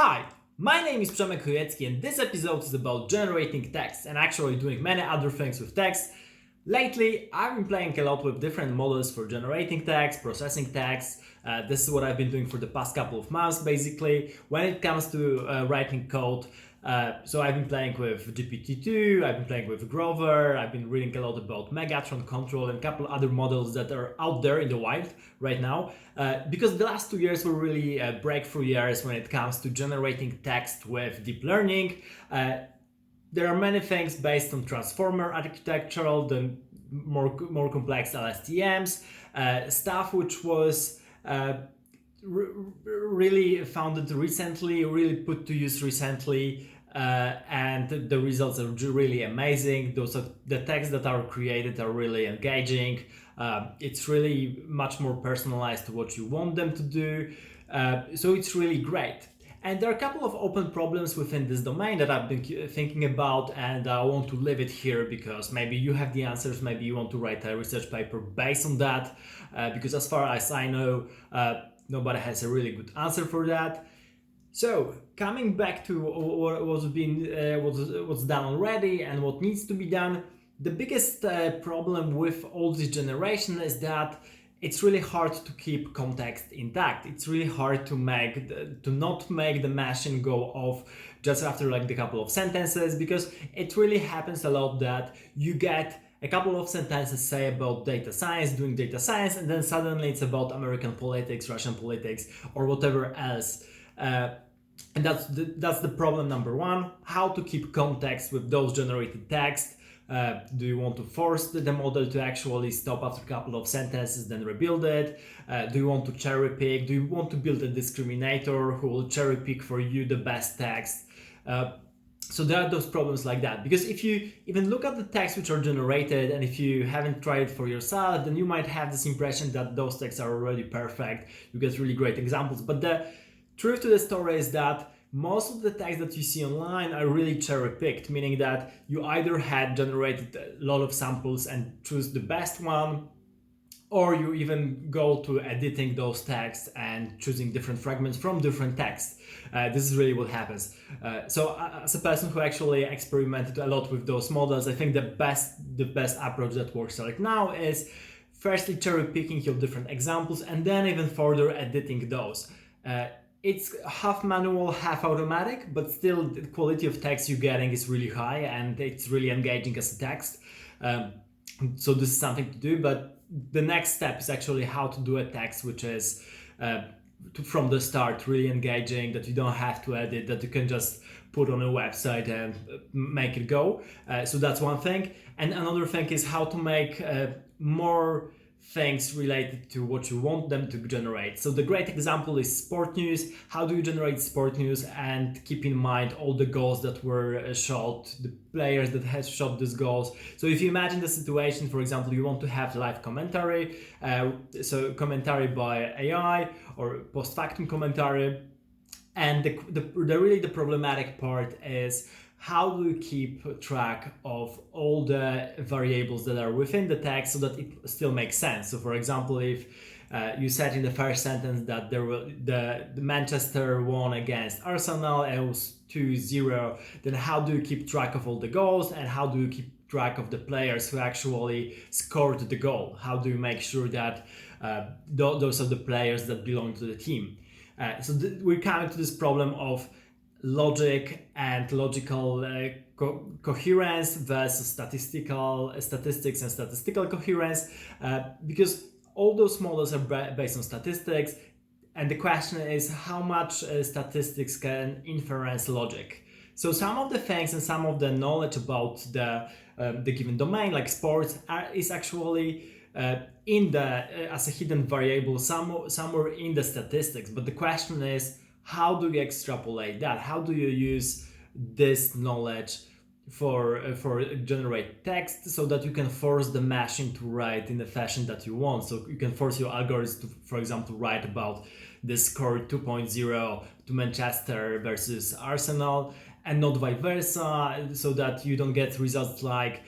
Hi, my name is Przemek Chojecki and this episode is about generating text and actually doing many other things with text. Lately, I've been playing a lot with different models for generating text, processing text. This is what I've been doing for the past couple of months basically. When it comes to writing code, so I've been playing with GPT2, I've been playing with Grover, I've been reading a lot about Megatron, Control, and a couple other models that are out there in the wild right now. Because the last 2 years were really breakthrough years when it comes to generating text with deep learning. There are many things based on transformer architectural, the more complex LSTMs, stuff which was really founded recently, really put to use recently, and the results are really amazing. Those are the texts that are created are really engaging. It's really much more personalized to what you want them to do. So it's really great. And there are a couple of open problems within this domain that I've been thinking about, and I want to leave it here because maybe you have the answers, maybe you want to write a research paper based on that, because as far as I know, nobody has a really good answer for that. So coming back to what's done already and what needs to be done, the biggest problem with all this generation is that it's really hard to keep context intact. It's really hard to not make the machine go off just after like the couple of sentences, because it really happens a lot that you get a couple of sentences say about data science, doing data science, and then suddenly it's about American politics, Russian politics, or whatever else. And that's the problem number one: how to keep context with those generated text. Do you want to force the model to actually stop after a couple of sentences, then rebuild it? Do you want to cherry pick? Do you want to build a discriminator who will cherry pick for you the best text? So there are those problems like that, because if you even look at the texts which are generated and if you haven't tried it for yourself, then you might have this impression that those texts are already perfect. You get really great examples, but the truth to the story is that most of the texts that you see online are really cherry-picked, meaning that you either had generated a lot of samples and choose the best one, or you even go to editing those texts and choosing different fragments from different texts. This is really what happens. So as a person who actually experimented a lot with those models, I think the best approach that works right now is firstly cherry-picking your different examples and then even further editing those. It's half manual, half automatic, but still the quality of text you're getting is really high and it's really engaging as a text. So this is something to do, but the next step is actually how to do a text which is from the start really engaging, that you don't have to edit, that you can just put on a website and make it go. So that's one thing. And another thing is how to make more things related to what you want them to generate. So the great example is sport news. How do you generate sport news and keep in mind all the goals that were shot, the players that has shot these goals? So if you imagine the situation, for example, you want to have live commentary, so commentary by AI or post-factum commentary, and the problematic part is how do you keep track of all the variables that are within the text so that it still makes sense? So for example, if you said in the first sentence that the Manchester won against Arsenal and it was 2-0, then how do you keep track of all the goals and how do you keep track of the players who actually scored the goal? How do you make sure that those are the players that belong to the team? We're coming to this problem of logic and logical coherence versus statistics and statistical coherence, because all those models are based on statistics, and the question is how much statistics can inference logic. So some of the things and some of the knowledge about the given domain, like sports, is actually as a hidden variable somewhere in the statistics. But the question is, how do you extrapolate that? How do you use this knowledge for generate text so that you can force the machine to write in the fashion that you want? So you can force your algorithms to, for example, write about the score 2.0 to Manchester versus Arsenal, and not vice versa, so that you don't get results like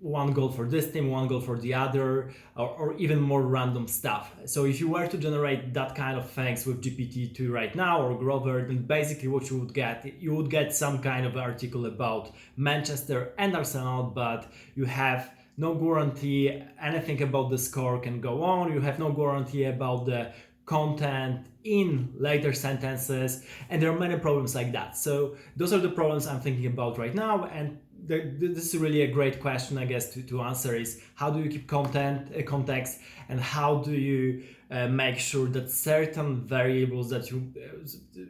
one goal for this team, one goal for the other, or even more random stuff. So if you were to generate that kind of things with GPT-2 right now or Grover, then basically what you would get some kind of article about Manchester and Arsenal, but you have no guarantee anything about the score can go on. You have no guarantee about the content in later sentences, and there are many problems like that. So those are the problems I'm thinking about right now, and this is really a great question, I guess, to answer is how do you keep context, and how do you make sure that certain variables that you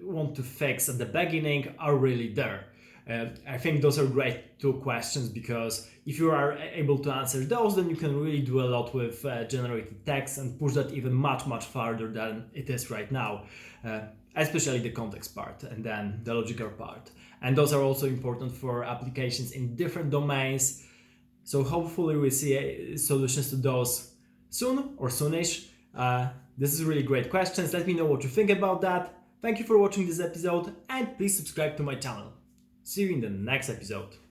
want to fix at the beginning are really there. I think those are great two questions, because if you are able to answer those, then you can really do a lot with generated text and push that even much farther than it is right now, especially the context part and then the logical part. And those are also important for applications in different domains. So hopefully we see solutions to those soon or soonish. This is really great questions. Let me know what you think about that. Thank you for watching this episode, and please subscribe to my channel. See you in the next episode.